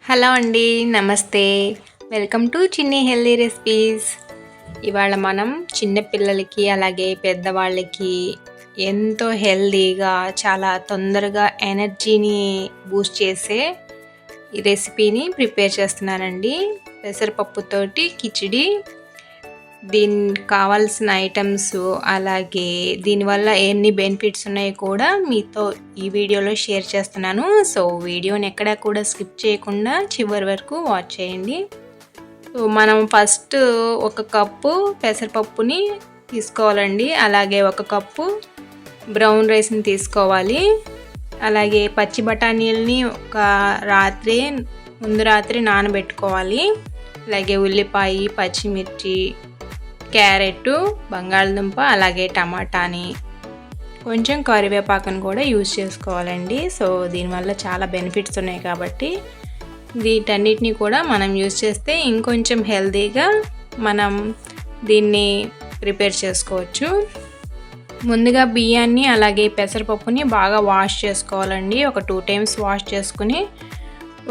Hello అండి, నమస్తే. Welcome to చిన్ని హెల్దీ రెసిపీస్. ఇవాళ మనం చిన్న పిల్లలకి అలాగే పెద్దవాళ్ళకి ఎంతో హెల్దీగా చాలా తొందరగా ఎనర్జీని బూస్ట్ చేసే ఈ రెసిపీని ప్రిపేర్ చేస్తున్నానండి. పెసరపప్పుతోటి కిచిడి. దీనికి కావాల్సిన ఐటమ్స్ అలాగే దీనివల్ల ఎన్ని బెనిఫిట్స్ ఉన్నాయో కూడా మీతో ఈ వీడియోలో షేర్ చేస్తున్నాను. సో వీడియోని ఎక్కడా కూడా స్కిప్ చేయకుండా చివరి వరకు వాచ్ చేయండి. సో మనం ఫస్ట్ ఒక కప్పు పెసరపప్పుని తీసుకోవాలండి. అలాగే ఒక కప్పు బ్రౌన్ రైస్ని తీసుకోవాలి. అలాగే పచ్చి బఠానీలని ముందు రాత్రి నానబెట్టుకోవాలి. అలాగే ఉల్లిపాయ, పచ్చిమిర్చి, క్యారెట్, బంగాళదుంప, అలాగే టమాటాని, కొంచెం కరివేపాకుని కూడా యూజ్ చేసుకోవాలండి. సో దీనివల్ల చాలా బెనిఫిట్స్ ఉన్నాయి కాబట్టి వీటన్నిటిని కూడా మనం యూజ్ చేస్తే ఇంకొంచెం హెల్తీగా మనం దీన్ని ప్రిపేర్ చేసుకోవచ్చు. ముందుగా బియ్యాన్ని అలాగే పెసరపప్పుని బాగా వాష్ చేసుకోవాలండి. ఒక 2 times వాష్ చేసుకుని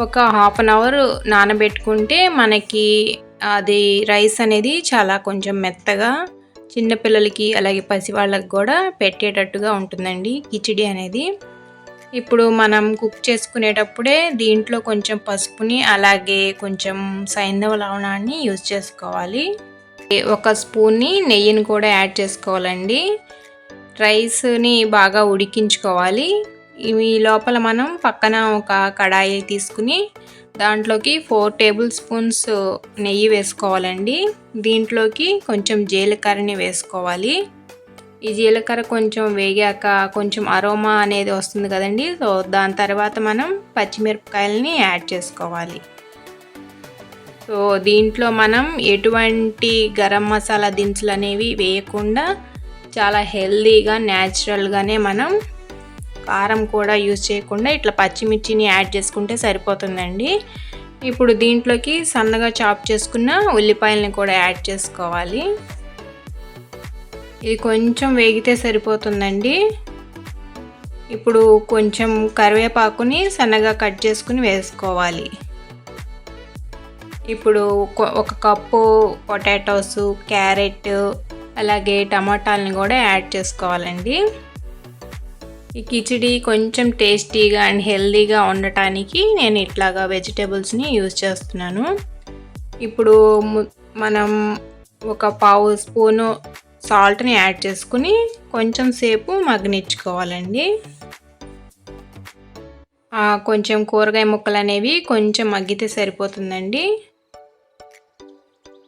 ఒక 1/2 hour నానబెట్టుకుంటే మనకి అది రైస్ అనేది చాలా కొంచెం మెత్తగా చిన్నపిల్లలకి అలాగే పసివాళ్ళకి కూడా పెట్టేటట్టుగా ఉంటుందండి కిచిడి అనేది. ఇప్పుడు మనం కుక్ చేసుకునేటప్పుడే దీంట్లో కొంచెం పసుపుని అలాగే కొంచెం సైంధవ లవణాన్ని యూజ్ చేసుకోవాలి. 1 స్పూన్ని నెయ్యిని కూడా యాడ్ చేసుకోవాలండి. రైస్ని బాగా ఉడికించుకోవాలి. ఇవి లోపల మనం పక్కన ఒక కడాయి తీసుకుని దాంట్లోకి 4 tablespoons నెయ్యి వేసుకోవాలండి. దీంట్లోకి కొంచెం జీలకర్రని వేసుకోవాలి. ఈ జీలకర్ర కొంచెం వేగాక కొంచెం అరోమా అనేది వస్తుంది కదండి. సో దాని తర్వాత మనం పచ్చిమిరపకాయలని యాడ్ చేసుకోవాలి. సో దీంట్లో మనం ఎటువంటి గరం మసాలా దినుసులు అనేవి వేయకుండా చాలా హెల్తీగా న్యాచురల్గానే మనం కారం కూడా యూజ్ చేయకుండా ఇట్లా పచ్చిమిర్చిని యాడ్ చేసుకుంటే సరిపోతుందండి. ఇప్పుడు దీంట్లోకి సన్నగా చాప్ చేసుకున్న ఉల్లిపాయలని కూడా యాడ్ చేసుకోవాలి. ఇది కొంచెం వేగితే సరిపోతుందండి. ఇప్పుడు కొంచెం కరివేపాకుని సన్నగా కట్ చేసుకుని వేసుకోవాలి. ఇప్పుడు 1 కప్పు పొటాటోస్, క్యారెట్, అలాగే టమాటాలని కూడా యాడ్ చేసుకోవాలండి. ఈ కిచిడి కొంచెం టేస్టీగా అండ్ హెల్తీగా ఉండటానికి నేను ఇట్లాగా వెజిటేబుల్స్ని యూజ్ చేస్తున్నాను. ఇప్పుడు మనం ఒక 1/2 స్పూను సాల్ట్ని యాడ్ చేసుకుని కొంచెం సేపు మగ్గనిచ్చుకోవాలండి. కొంచెం కూరగాయ ముక్కలు అనేవి కొంచెం మగ్గితే సరిపోతుందండి.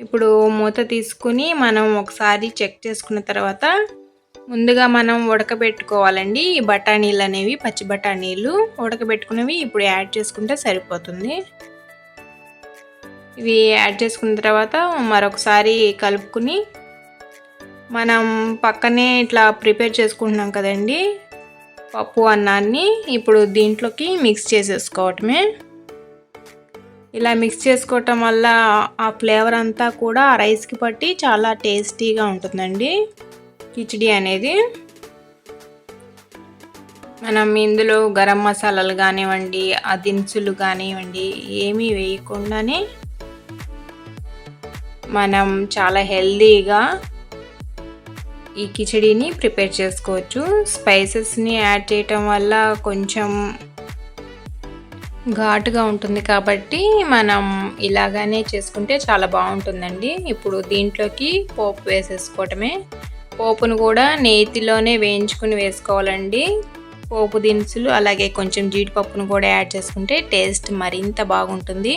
ఇప్పుడు మూత తీసుకుని మనం ఒకసారి చెక్ చేసుకున్న తర్వాత ముందుగా మనం ఉడకబెట్టుకోవాలండి. ఈ బఠానీలు అనేవి పచ్చి బఠానీలు ఉడకబెట్టుకునేవి ఇప్పుడు యాడ్ చేసుకుంటే సరిపోతుంది. ఇవి యాడ్ చేసుకున్న తర్వాత మరొకసారి కలుపుకుని మనం పక్కనే ఇట్లా ప్రిపేర్ చేసుకుంటున్నాం కదండి పప్పు అన్నాన్ని. ఇప్పుడు దీంట్లోకి మిక్స్ చేసేసుకోవటమే. ఇలా మిక్స్ చేసుకోవటం వల్ల ఆ ఫ్లేవర్ అంతా కూడా రైస్కి పట్టి చాలా టేస్టీగా ఉంటుందండి కిచిడి అనేది. మనం ఇందులో గరం మసాలాలు కానివ్వండి, ఆ దినుసులు కానివ్వండి ఏమీ వేయకుండానే మనం చాలా హెల్తీగా ఈ కిచిడిని ప్రిపేర్ చేసుకోవచ్చు. స్పైసెస్ని యాడ్ చేయటం వల్ల కొంచెం ఘాటుగా ఉంటుంది కాబట్టి మనం ఇలాగానే చేసుకుంటే చాలా బాగుంటుందండి. ఇప్పుడు దీంట్లోకి పోపు వేసేసుకోవటమే. పోపును కూడా నేతిలోనే వేయించుకుని వేసుకోవాలండి. పోపు దినుసులు అలాగే కొంచెం జీడిపప్పును కూడా యాడ్ చేసుకుంటే టేస్ట్ మరింత బాగుంటుంది.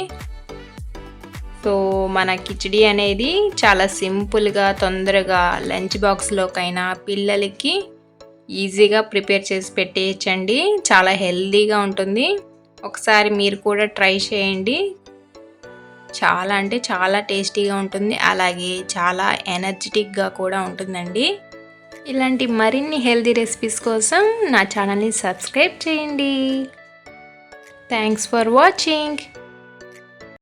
సో మన కిచిడి అనేది చాలా సింపుల్గా తొందరగా లంచ్ బాక్స్లోకైనా పిల్లలకి ఈజీగా ప్రిపేర్ చేసి పెట్టేయచ్చండి. చాలా హెల్తీగా ఉంటుంది. ఒకసారి మీరు కూడా ట్రై చేయండి. చాలా అంటే చాలా టేస్టీగా ఉంటుంది. అలాగే చాలా ఎనర్జెటిక్గా కూడా ఉంటుందండి. ఇలాంటి మరిన్ని హెల్తీ రెసిపీస్ కోసం నా ఛానల్ని సబ్స్క్రైబ్ చేయండి. Thanks for watching.